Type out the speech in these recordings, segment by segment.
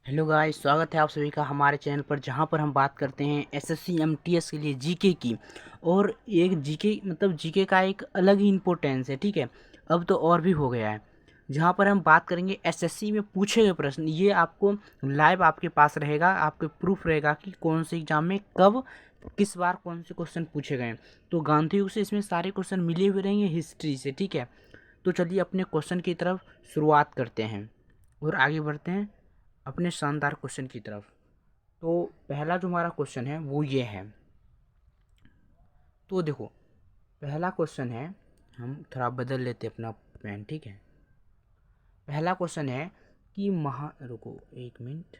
Hello guys, स्वागत है आप सभी का हमारे चैनल पर, जहां पर हम बात करते हैं एसएससी एमटीएस के लिए जीके की। और एक जीके मतलब जीके का एक अलग ही इम्पोर्टेंस है, ठीक है। अब तो और भी हो गया है। जहां पर हम बात करेंगे एसएससी में पूछे गए प्रश्न, ये आपको लाइव आपके पास रहेगा, आपके प्रूफ रहेगा कि कौन से एग्जाम में कब किस बार कौन से क्वेश्चन पूछे गए हैं। तो गांधी युग से इसमें सारे क्वेश्चन मिले हुए रहेंगे हिस्ट्री से, ठीक है। तो चलिए अपने क्वेश्चन की तरफ शुरुआत करते हैं और आगे बढ़ते हैं अपने शानदार क्वेश्चन की तरफ। तो पहला जो हमारा क्वेश्चन है वो ये है। तो देखो, पहला क्वेश्चन है, हम थोड़ा बदल लेते अपना पेन, ठीक है। पहला क्वेश्चन है कि रुको एक मिनट।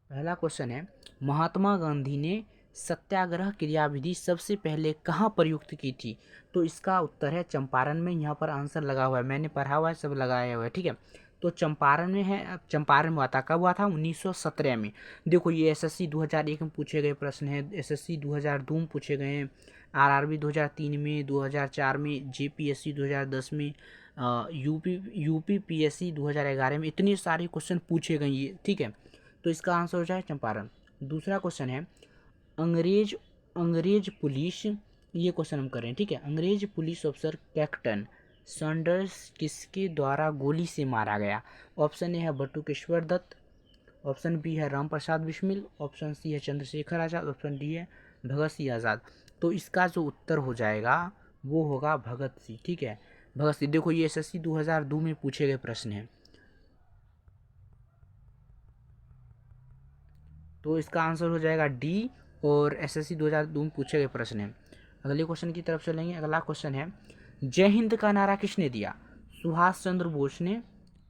पहला क्वेश्चन है, महात्मा गांधी ने सत्याग्रह क्रियाविधि सबसे पहले कहाँ प्रयुक्त की थी? तो इसका उत्तर है चंपारण में। यहाँ पर आंसर लगा हुआ है, मैंने पढ़ा हुआ है, सब लगाया हुआ है, ठीक है। तो चंपारण में है। अब चंपारण में हुआ था, कब हुआ था? 1917 में। देखो, ये एसएससी 2001 में पूछे गए प्रश्न है, एसएससी 2002 में पूछे गए हैं, आरआरबी 2003 में, 2004 में, जेपीएससी 2010 में, यूपी पीएससी 2011 में। इतने सारे क्वेश्चन पूछे गए ये, ठीक है। तो इसका आंसर हो जाए चंपारण। दूसरा क्वेश्चन है, अंग्रेज अंग्रेज पुलिस, ये क्वेश्चन हम कर रहे हैं, ठीक है। अंग्रेज पुलिस अफसर कैप्टन सैंडर्स किसके द्वारा गोली से मारा गया? ऑप्शन ए है बटुकेश्वर दत्त, ऑप्शन बी है राम प्रसाद बिस्मिल, ऑप्शन सी है चंद्रशेखर आज़ाद, ऑप्शन डी है भगत सिंह आज़ाद। तो इसका जो उत्तर हो जाएगा वो होगा भगत सिंह, ठीक है। भगत सिंह। देखो, ये एसएससी 2002 में पूछे गए प्रश्न है। तो इसका आंसर हो जाएगा डी, और एसएससी 2002 में पूछे गए प्रश्न है। अगले क्वेश्चन की तरफ चलेंगे। अगला क्वेश्चन है, जय हिंद का नारा किसने दिया? सुभाष चंद्र बोस ने,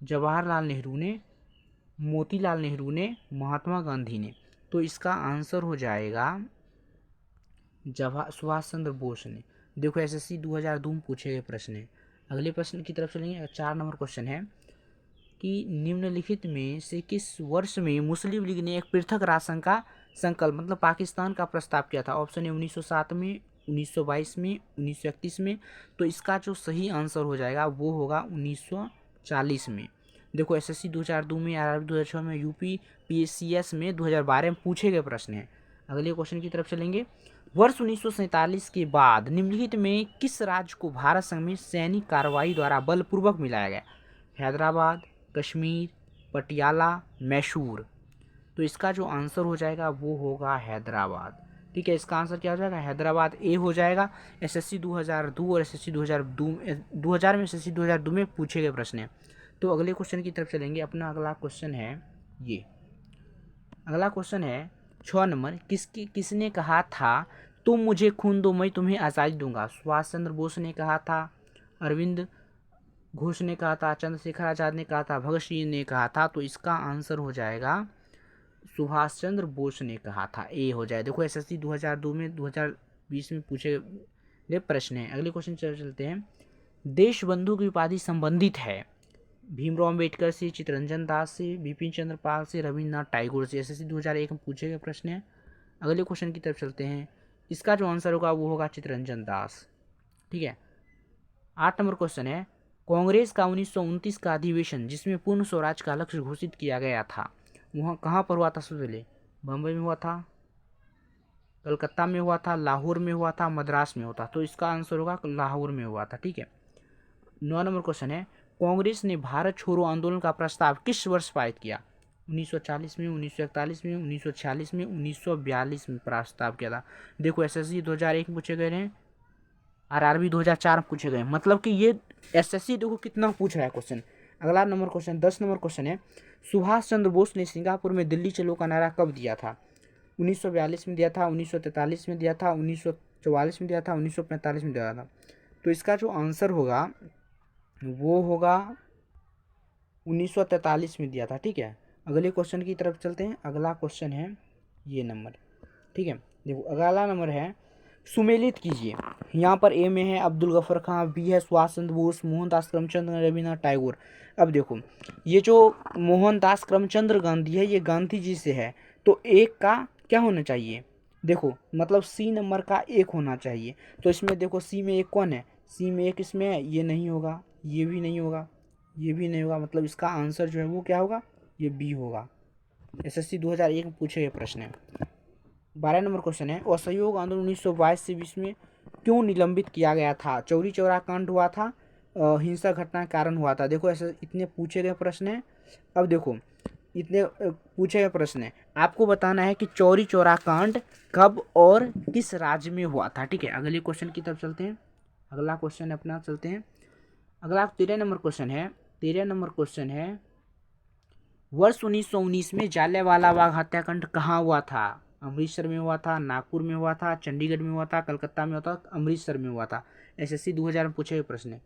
जवाहरलाल नेहरू ने, मोतीलाल नेहरू ने, महात्मा गांधी ने। तो इसका आंसर हो जाएगा सुभाष चंद्र बोस ने। देखो, एसएससी 2002 में पूछे गए प्रश्न है। अगले प्रश्न की तरफ चलेंगे। 4 नंबर क्वेश्चन है कि निम्नलिखित में से किस वर्ष में मुस्लिम लीग ने एक पृथक राष्ट्र का संकल्प मतलब पाकिस्तान का प्रस्ताव किया था? ऑप्शन ए 1907 में, 1922 में, 1931 में। तो इसका जो सही आंसर हो जाएगा वो होगा 1940 में। देखो, एसएससी 2002 में, आरआरबी 2006 में, यूपी पीएससीएस में 2012 में पूछे गए प्रश्न हैं। अगले क्वेश्चन की तरफ चलेंगे। वर्ष 1947 के बाद निम्नलिखित में किस राज्य को भारत संघ में सैनिक कार्रवाई द्वारा बलपूर्वक मिलाया गया? हैदराबाद, कश्मीर, पटियाला, मैसूर। तो इसका जो आंसर हो जाएगा वो होगा हैदराबाद, ठीक है। इसका आंसर क्या हो जाएगा? हैदराबाद ए हो जाएगा। एसएससी 2002 और एसएससी 2000 में, एसएससी 2002 में पूछे गए प्रश्न है। तो अगले क्वेश्चन की तरफ चलेंगे। अपना अगला क्वेश्चन है ये। अगला क्वेश्चन है 6 नंबर, किसने कहा था तुम मुझे खून दो मैं तुम्हें आज़ादी दूंगा? सुभाष चंद्र बोस ने कहा था, अरविंद घोष ने कहा था, चंद्रशेखर आज़ाद ने कहा था, भगत सिंह ने कहा था। तो इसका आंसर हो जाएगा सुभाष चंद्र बोस ने कहा था, ए हो जाए। देखो, एसएससी 2002 में, 2020 में पूछे गए प्रश्न है। अगले क्वेश्चन चलते हैं। देश बंधु की उपाधि संबंधित है भीमराव अम्बेडकर से, चित्तरंजन दास से, बिपिन चंद्र पाल से, रविन्द्रनाथ टैगोर से। एसएससी 2001 में पूछे गए प्रश्न है। अगले क्वेश्चन की तरफ चलते हैं। इसका जो आंसर होगा वो होगा चित्तरंजन दास, ठीक है। 8 नंबर क्वेश्चन है, कांग्रेस का 1929 का अधिवेशन जिसमें पूर्ण स्वराज का लक्ष्य घोषित किया गया था, वहाँ कहाँ पर हुआ था? सबसे पहले बम्बई में हुआ था, कलकत्ता में हुआ था, लाहौर में हुआ था, मद्रास में हुआ था। तो इसका आंसर होगा लाहौर में हुआ था, ठीक है। 9 नंबर क्वेश्चन है, कांग्रेस ने भारत छोड़ो आंदोलन का प्रस्ताव किस वर्ष पारित किया? 1940 में, 1941 में, 1946 में, 1942 में प्रस्ताव किया था। देखो, एसएससी 2001 में पूछे गए हैं, आरआरबी 2004 में पूछे गए। मतलब कि ये एसएससी देखो कितना पूछ रहा है क्वेश्चन। अगला नंबर क्वेश्चन 10 नंबर क्वेश्चन है, सुभाष चंद्र बोस ने सिंगापुर में दिल्ली चलो का नारा कब दिया था? 1942 में दिया था, 1943 में दिया था, 1944 में दिया था, 1945 में दिया था। तो इसका जो आंसर होगा वो होगा 1943 में दिया था, ठीक है। अगले क्वेश्चन की तरफ चलते हैं। अगला क्वेश्चन है ये नंबर, ठीक है। देखो, अगला नंबर है, सुमेलित कीजिए। यहाँ पर ए में है अब्दुल गफर खान, बी है सुभाष चंद्र बोस, मोहनदास करमचंद, रविन्द्रनाथ टैगोर। अब देखो, ये जो मोहनदास करमचंद गांधी है ये गांधी जी से है, तो एक का क्या होना चाहिए? देखो, मतलब सी नंबर का एक होना चाहिए। तो इसमें देखो, सी में एक कौन है? सी में एक इसमें है, ये नहीं होगा, ये भी नहीं होगा, ये भी नहीं होगा, मतलब इसका आंसर जो है वो क्या होगा, ये बी होगा। एसएससी 2001 में पूछे गए प्रश्न है। 12 नंबर क्वेश्चन है, असहयोग आंदोलन 1922 से 20 में क्यों निलंबित किया गया था? चौरी चौरा कांड हुआ था, हिंसा घटना के कारण हुआ था। देखो ऐसे इतने पूछे गए प्रश्न है। अब देखो इतने पूछे गए प्रश्न है, आपको बताना है कि चौरी चौरा कांड कब और किस राज्य में हुआ था। ठीक है, अगले क्वेश्चन की तरफ चलते हैं। अगला क्वेश्चन अपना चलते हैं। अगला 13 नंबर क्वेश्चन है। 13 नंबर क्वेश्चन है, वर्ष 1919 में जालियांवाला बाग हत्याकांड कहाँ हुआ था? अमृतसर में हुआ था, नागपुर में हुआ था, चंडीगढ़ में हुआ था, कलकत्ता में हुआ था, अमृतसर में हुआ था। एसएससी 2000 में पूछे गए प्रश्न है।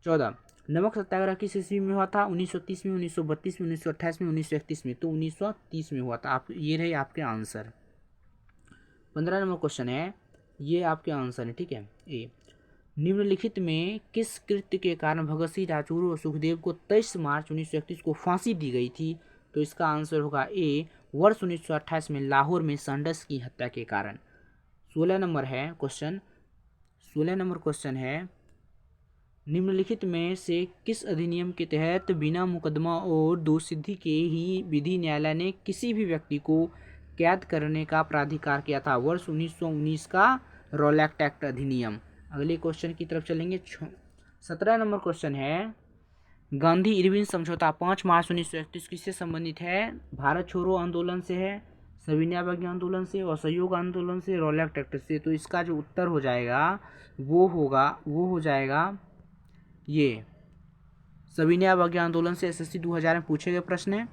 14, नमक सत्याग्रह किस ईस्वी में हुआ था? 1930 में, 1932 में, 1928 में, 1931 में। तो 1930 में हुआ था। आप ये रहे आपके आंसर। 15 नंबर क्वेश्चन है, ये आपके आंसर है। ठीक है, ए, निम्नलिखित में किस कृत्य के कारण भगत सिंह, राजगुरु और सुखदेव को 23 मार्च 1931 को फांसी दी गई थी? तो इसका आंसर होगा ए, वर्ष 1928 में लाहौर में सैंडर्स की हत्या के कारण। 16 नंबर है क्वेश्चन। 16 नंबर क्वेश्चन है, निम्नलिखित में से किस अधिनियम के तहत बिना मुकदमा और दोषसिद्धि के ही विधि न्यायालय ने किसी भी व्यक्ति को कैद करने का प्राधिकार किया था? वर्ष 1919 का रॉलेट एक्ट अधिनियम। अगले क्वेश्चन की तरफ चलेंगे। 17 नंबर क्वेश्चन है, गांधी इरविन समझौता 5 मार्च 1931 किससे संबंधित है? भारत छोड़ो आंदोलन से है, सविनय अवज्ञा आंदोलन से, असहयोग आंदोलन से, रॉलेट एक्ट से। तो इसका जो उत्तर हो जाएगा वो हो जाएगा ये सविनय अवज्ञा आंदोलन से। एसएससी 2000 में पूछे गए प्रश्न है।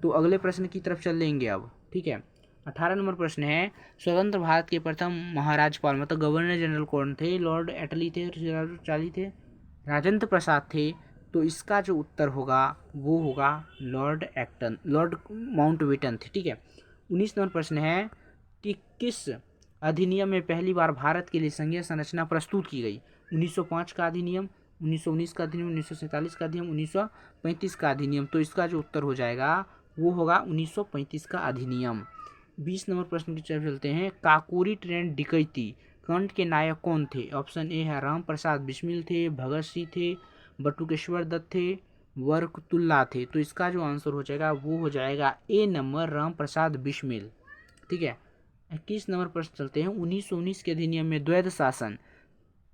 तो अगले प्रश्न की तरफ चल लेंगे अब। ठीक है, 18 नंबर प्रश्न है, स्वतंत्र भारत के प्रथम महाराजपाल मतलब गवर्नर जनरल कौन थे? लॉर्ड एटली थे, चार्ली थे, राजेंद्र प्रसाद थे। तो इसका जो उत्तर होगा वो होगा लॉर्ड माउंटबेटन थे। ठीक है, 19 नंबर प्रश्न है कि किस अधिनियम में पहली बार भारत के लिए संघीय संरचना प्रस्तुत की गई? 1905 का अधिनियम, 1919 का अधिनियम, 1947 का अधिनियम, 1935 का अधिनियम। तो इसका जो उत्तर हो जाएगा वो होगा 1935 का अधिनियम। 20 नंबर प्रश्न की तरफ चलते हैं। काकोरी ट्रेन डकैती कांड के नायक कौन थे? ऑप्शन ए है राम प्रसाद बिस्मिल थे, भगत सिंह थे, बटुकेश्वर दत्त थे, बरकतुल्ला थे। तो इसका जो आंसर हो जाएगा वो हो जाएगा ए नंबर, राम प्रसाद बिस्मिल। ठीक है, 21 नंबर प्रश्न चलते हैं। 1919 के अधिनियम में द्वैध शासन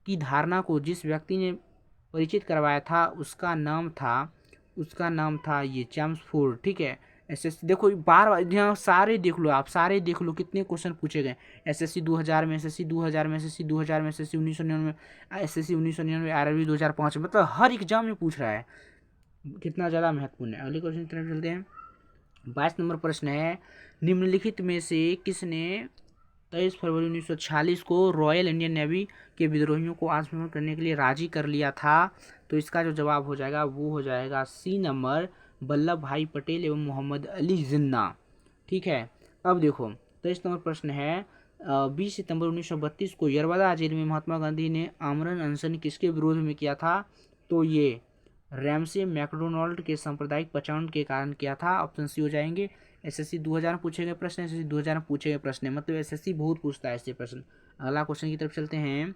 की धारणा को जिस व्यक्ति ने परिचित करवाया था उसका नाम था ये चैम्सफोर्ड। ठीक है, एसएससी देखो बार बार यहाँ सारे देख लो, आप सारे देख लो कितने क्वेश्चन पूछे गए। एसएससी 2000 में, एसएससी 2000 में, एसएससी 2000 में, एसएससी 1999 में, एसएससी 1999, आरआरबी 2005 में, मतलब हर एग्जाम में पूछ रहा है। कितना ज़्यादा महत्वपूर्ण है। अगले क्वेश्चन की तरफ चलते हैं। 22 नंबर प्रश्न है, निम्नलिखित में से किसने 23 फरवरी 1946 को रॉयल इंडियन नेवी के विद्रोहियों को आत्मसमर्पण करने के लिए राजी कर लिया था? तो इसका जो जवाब हो जाएगा वो हो जाएगा सी नंबर, वल्लभ भाई पटेल एवं मोहम्मद अली जिन्ना। ठीक है, अब देखो 23 नंबर प्रश्न है, 20 सितंबर 1932 को यरवदा जेल में महात्मा गांधी ने आमरण अनशन किसके विरोध में किया था? तो ये रैमसे मैकडोनाल्ड के सांप्रदायिक पचावन के कारण किया था। ऑप्शन सी हो जाएंगे। एसएससी 2000 में पूछे गए प्रश्न, एसएससी 2000 में पूछे गए प्रश्न है, मतलब एसएससी बहुत पूछता है ऐसे प्रश्न। अगला क्वेश्चन की तरफ चलते हैं।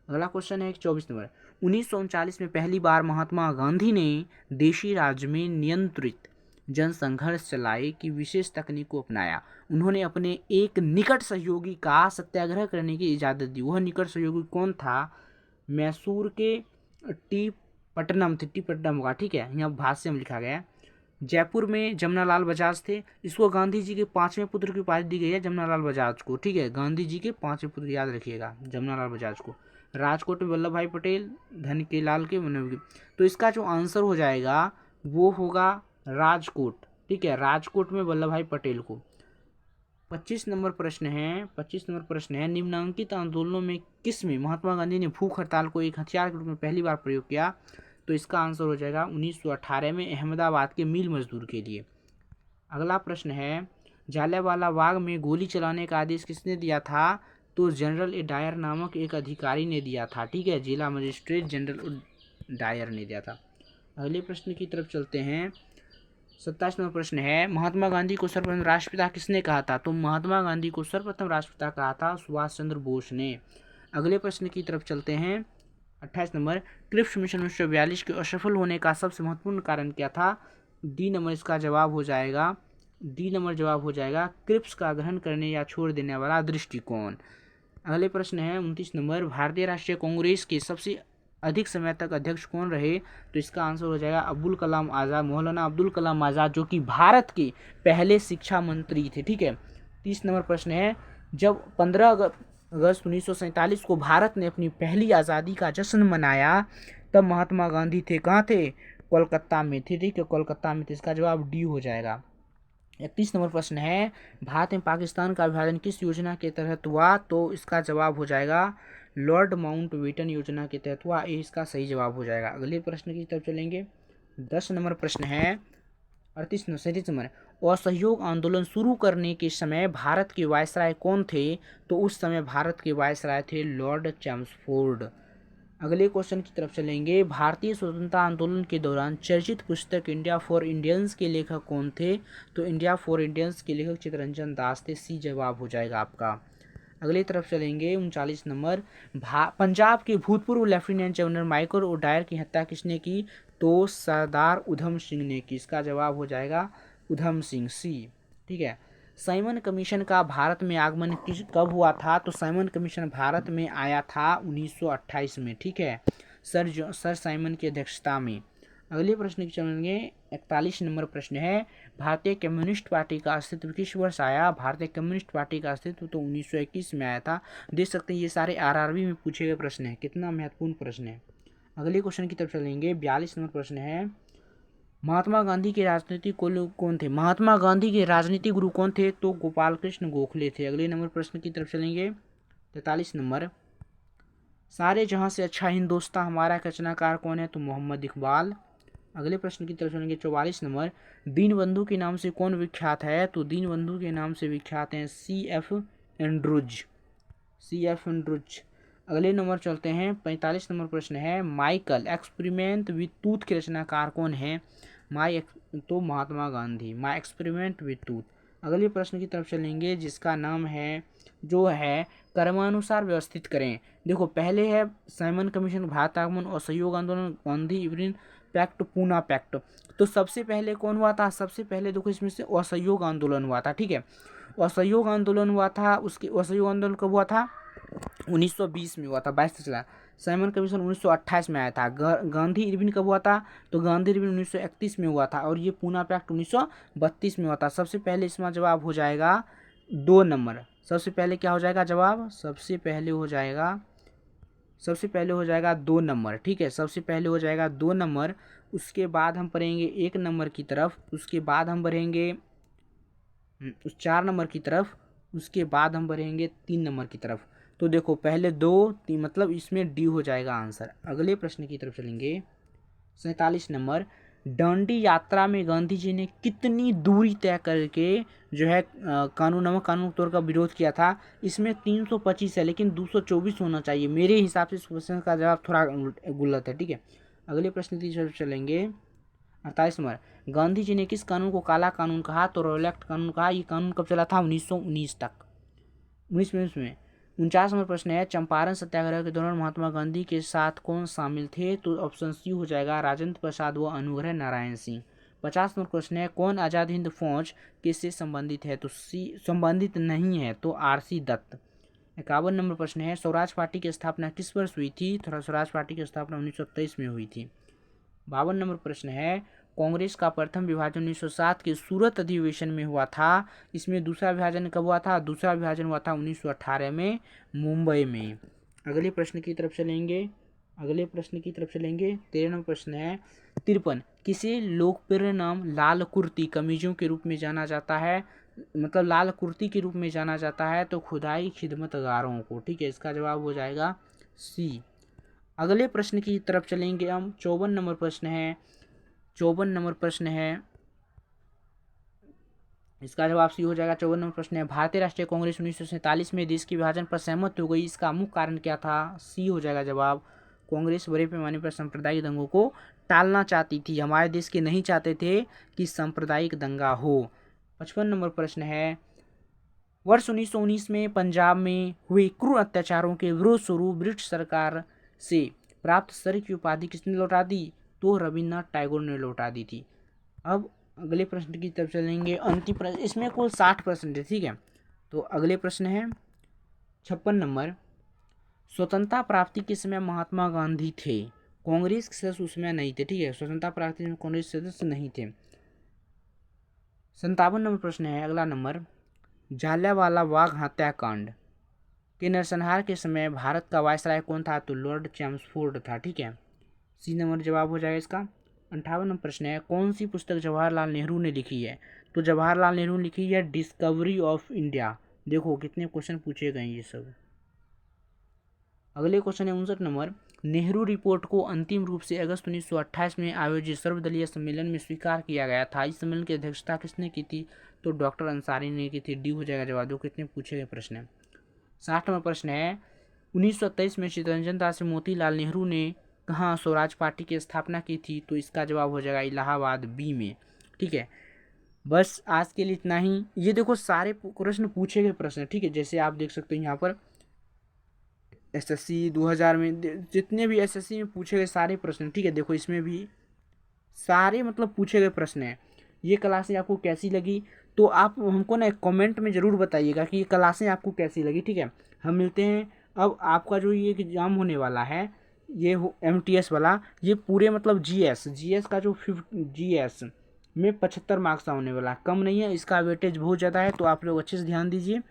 अगला क्वेश्चन है 24 नंबर, 1939 में पहली बार महात्मा गांधी ने देशी राज्य में नियंत्रित जनसंघर्ष चलाए की विशेष तकनीक को अपनाया। उन्होंने अपने एक निकट सहयोगी का सत्याग्रह करने की इजाज़त दी। वह निकट सहयोगी कौन था? मैसूर के टी पट्टनम होगा। ठीक है, यहाँ भाष्य में लिखा गया है। जयपुर में जमनालाल बजाज थे। इसको गांधी जी के 5वें पुत्र की उपाधि दी गई है जमनालाल बजाज को। ठीक है, गांधी जी के 5वें पुत्र, याद रखिएगा जमनालाल बजाज को। राजकोट में वल्लभ भाई पटेल, धन के लाल के मनोगी। तो इसका जो आंसर हो जाएगा वो होगा राजकोट। ठीक है, राजकोट में वल्लभ भाई पटेल को। 25 नंबर प्रश्न है, निम्नांकित आंदोलनों में किस में महात्मा गांधी ने भूख हड़ताल को एक हथियार के रूप में पहली बार प्रयोग किया? तो इसका आंसर हो जाएगा 1918 में अहमदाबाद के मिल मजदूर के लिए। अगला प्रश्न है, जालियांवाला बाग में गोली चलाने का आदेश किसने दिया था? तो जनरल ए डायर नामक एक अधिकारी ने दिया था। ठीक है, जिला मजिस्ट्रेट जनरल डायर ने दिया था। अगले प्रश्न की तरफ चलते हैं। 27 नंबर प्रश्न है, महात्मा गांधी को सर्वप्रथम राष्ट्रपिता किसने कहा था? तो महात्मा गांधी को सर्वप्रथम राष्ट्रपिता कहा था सुभाष चंद्र बोस ने। अगले प्रश्न की तरफ चलते हैं। 28 नंबर, क्रिप्स मिशन 1942 के असफल होने का सबसे महत्वपूर्ण कारण क्या था? डी नंबर इसका जवाब हो जाएगा, डी नंबर जवाब हो जाएगा क्रिप्स का ग्रहण करने या छोड़ देने वाला दृष्टिकोण। अगले प्रश्न है 29 नंबर, भारतीय राष्ट्रीय कांग्रेस के सबसे अधिक समय तक अध्यक्ष कौन रहे? तो इसका आंसर हो जाएगा अब्दुल कलाम आज़ाद, मौलाना अब्दुल कलाम आज़ाद, जो कि भारत के पहले शिक्षा मंत्री थे। ठीक है। 30 नंबर प्रश्न है, जब 15 अगस्त 1947 को भारत ने अपनी पहली आज़ादी का जश्न मनाया, तब महात्मा गांधी थे कहाँ थे? कोलकाता में थे। ठीक है, कोलकाता में थे। इसका जवाब डी हो जाएगा। 31 नंबर प्रश्न है, भारत में पाकिस्तान का विभाजन किस योजना के तहत हुआ? तो इसका जवाब हो जाएगा लॉर्ड माउंटबेटन योजना के तहत हुआ। ये इसका सही जवाब हो जाएगा। अगले प्रश्न की तरफ चलेंगे। 10 नंबर प्रश्न है, 37 नंबर, असहयोग आंदोलन शुरू करने के समय भारत के वायसराय कौन थे? तो उस समय भारत के वायसराय थे लॉर्ड चैम्सफोर्ड। अगले क्वेश्चन की तरफ चलेंगे। भारतीय स्वतंत्रता आंदोलन के दौरान चर्चित पुस्तक इंडिया फॉर इंडियंस के लेखक कौन थे? तो इंडिया फॉर इंडियंस के लेखक चित्तरंजन दास थे। सी जवाब हो जाएगा आपका। अगली तरफ चलेंगे। 39 नंबर, पंजाब के भूतपूर्व लेफ्टिनेंट जनरल माइकल ओडायर की हत्या किसने की? तो सरदार उधम सिंह ने की। इसका जवाब हो जाएगा उधम सिंह, सी। ठीक है। साइमन कमीशन का भारत में आगमन कब हुआ था? तो साइमन कमीशन भारत में आया था 1928 में। ठीक है, सर साइमन की अध्यक्षता में। अगले प्रश्न की चलेंगे। 41 नंबर प्रश्न है, भारतीय कम्युनिस्ट पार्टी का अस्तित्व किस वर्ष आया? भारतीय कम्युनिस्ट पार्टी का अस्तित्व तो 1921 में आया था। देख सकते हैं ये सारे आरआरबी में पूछे गए प्रश्न हैं। कितना महत्वपूर्ण प्रश्न है। अगले क्वेश्चन की तरफ चलेंगे। 42 नंबर प्रश्न है, महात्मा गांधी के राजनीतिक कौन थे? महात्मा गांधी के राजनीतिक गुरु कौन थे? तो गोपाल कृष्ण गोखले थे। अगले नंबर प्रश्न की तरफ चलेंगे। 43 नंबर, सारे जहां से अच्छा हिंदुस्तान हमारा रचनाकार कौन है? तो मोहम्मद इकबाल। अगले प्रश्न की तरफ चलेंगे। 44 नंबर, दीनबंधु के नाम से कौन विख्यात है? तो दीनबंधु के नाम से विख्यात हैं C.F. Andrews, C.F. एंड्रूज। अगले नंबर चलते हैं। 45 नंबर प्रश्न है, माइकल एक्सपेरिमेंट विथ टूथ के रचनाकार कौन है? तो Mahatma Gandhi, my experiment with टूथ। अगले प्रश्न की तरफ चलेंगे, जिसका नाम है जो है कर्मानुसार व्यवस्थित करें। देखो, पहले है साइमन कमीशन, भारत आगमन और सहयोग आंदोलन, गांधी इवरिन पैक्ट, पूना पैक्ट। तो सबसे पहले कौन हुआ था? सबसे पहले देखो इसमें से असहयोग आंदोलन हुआ था। ठीक है, असहयोग आंदोलन हुआ था। उसके असहयोग आंदोलन कब हुआ था? 1920 में हुआ था, 22 चला। साइमन कमीशन 1928 में आया था। गांधी इरविन कब हुआ था? तो गांधी इरविन 1931 में हुआ था। और ये पूना पैक्ट 1932 में हुआ था। सबसे पहले इसमें जवाब हो जाएगा 2 नंबर। सबसे पहले क्या हो जाएगा जवाब? सबसे पहले हो जाएगा 2 नंबर। ठीक है, सबसे पहले हो जाएगा 2 नंबर। उसके बाद हम पढ़ेंगे 1 नंबर की तरफ। उसके बाद हम बढ़ेंगे 4 नंबर की तरफ। उसके बाद हम बढ़ेंगे 3 नंबर की तरफ। तो देखो, पहले 2 3, मतलब इसमें डी हो जाएगा आंसर। अगले प्रश्न की तरफ चलेंगे। 47 नंबर, दांडी यात्रा में गांधी जी ने कितनी दूरी तय करके जो है कानून तौर का विरोध किया था? इसमें 325 है, लेकिन 224 होना चाहिए। मेरे हिसाब से इस क्वेश्चन का जवाब थोड़ा गलत है। ठीक है, अगले प्रश्न की तरफ चलेंगे। 48 नंबर, गांधी जी ने किस कानून को काला कानून कहा? तो रॉयल एक्ट कानून कहा। ये कानून कब चला था? 1919 तक, 1919 में। 49 नंबर प्रश्न है, चंपारण सत्याग्रह के दौरान महात्मा गांधी के साथ कौन शामिल थे? तो ऑप्शन सी हो जाएगा राजेंद्र प्रसाद व अनुग्रह नारायण सिंह। 50 नंबर प्रश्न है, कौन आज़ाद हिंद फौज किससे संबंधित है? तो सी संबंधित नहीं है, तो RC दत्त। 51 नंबर प्रश्न है, स्वराज पार्टी की स्थापना किस वर्ष हुई थी? तो स्वराज पार्टी की स्थापना 1923 में हुई थी। 52 नंबर प्रश्न है, कांग्रेस का प्रथम विभाजन 1907 के सूरत अधिवेशन में हुआ था। इसमें दूसरा विभाजन कब हुआ था? दूसरा विभाजन हुआ था 1918 में, मुंबई में। अगले प्रश्न की तरफ चलेंगे। 13 नंबर प्रश्न है, 53 किसे लोकप्रिय नाम लाल कुर्ती कमीजों के रूप में जाना जाता है? मतलब लाल कुर्ती के रूप में जाना जाता है तो खुदाई खिदमतगारों को। ठीक है, इसका जवाब हो जाएगा सी। अगले प्रश्न की तरफ चलेंगे हम। 54 नंबर प्रश्न है, इसका जवाब सी हो जाएगा। 54 नंबर प्रश्न है, भारतीय राष्ट्रीय कांग्रेस 1947 में देश के विभाजन पर सहमत हो गई, इसका मुख्य कारण क्या था? सी हो जाएगा जवाब। कांग्रेस बड़े पैमाने पर सांप्रदायिक दंगों को टालना चाहती थी। हमारे देश के नहीं चाहते थे कि सांप्रदायिक दंगा हो। 55 नंबर प्रश्न है, वर्ष 1919 में पंजाब में हुए क्रूर अत्याचारों के विरोध स्वरूप ब्रिटिश सरकार से प्राप्त सर की उपाधि किसने लौटा दी? तो रविन्द्रनाथ टैगोर ने लौटा दी थी। अब अगले प्रश्न की तरफ चलेंगे। अंतिम प्रश्न, इसमें कुल 60 प्रश्न थे, ठीक है। तो अगले प्रश्न है 56 नंबर। स्वतंत्रता प्राप्ति के समय महात्मा गांधी थे, कांग्रेस के सदस्य उस समय नहीं थे, ठीक है। स्वतंत्रता प्राप्ति में कांग्रेस सदस्य नहीं थे। 57 नंबर प्रश्न है अगला नंबर। जालियांवाला बाग हत्याकांड के नरसंहार के समय भारत का वायसराय कौन था? तो लॉर्ड चैम्सफोर्ड था, ठीक है। सी नंबर जवाब हो जाएगा इसका। 58 नंबर प्रश्न है कौन सी पुस्तक जवाहरलाल नेहरू ने लिखी है? तो जवाहरलाल नेहरू ने लिखी है डिस्कवरी ऑफ इंडिया। देखो कितने क्वेश्चन पूछे गए ये सब। अगले क्वेश्चन है 59 नंबर। नेहरू रिपोर्ट को अंतिम रूप से अगस्त 1928 में आयोजित सर्वदलीय सम्मेलन में स्वीकार किया गया था। इस सम्मेलन की अध्यक्षता किसने की थी? तो डॉक्टर अंसारी ने की थी। डी हो जाएगा जवाब। दो कितने पूछे गए प्रश्न है। 60 नंबर प्रश्न है 1923 में चित्तरंजन दास मोतीलाल नेहरू ने कहाँ स्वराज पार्टी की स्थापना की थी? तो इसका जवाब हो जाएगा इलाहाबाद, बी में, ठीक है। बस आज के लिए इतना ही। ये देखो सारे प्रश्न पूछे गए प्रश्न, ठीक है। जैसे आप देख सकते हो यहाँ पर एसएससी 2000 में जितने भी एसएससी में पूछे गए सारे प्रश्न, ठीक है। देखो इसमें भी सारे मतलब पूछे गए प्रश्न हैं। ये क्लासें आपको कैसी लगी तो आप हमको ना कमेंट में ज़रूर बताइएगा कि ये क्लासें आपको कैसी लगी, ठीक है। हम मिलते हैं। अब आपका जो ये एग्जाम होने वाला है ये MTS वाला, ये पूरे मतलब जीएस का जो जीएस में 75 मार्क्स का होने वाला है, कम नहीं है। इसका वेटेज बहुत ज़्यादा है, तो आप लोग अच्छे से ध्यान दीजिए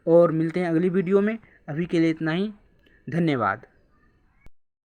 और मिलते हैं अगली वीडियो में। अभी के लिए इतना ही, धन्यवाद।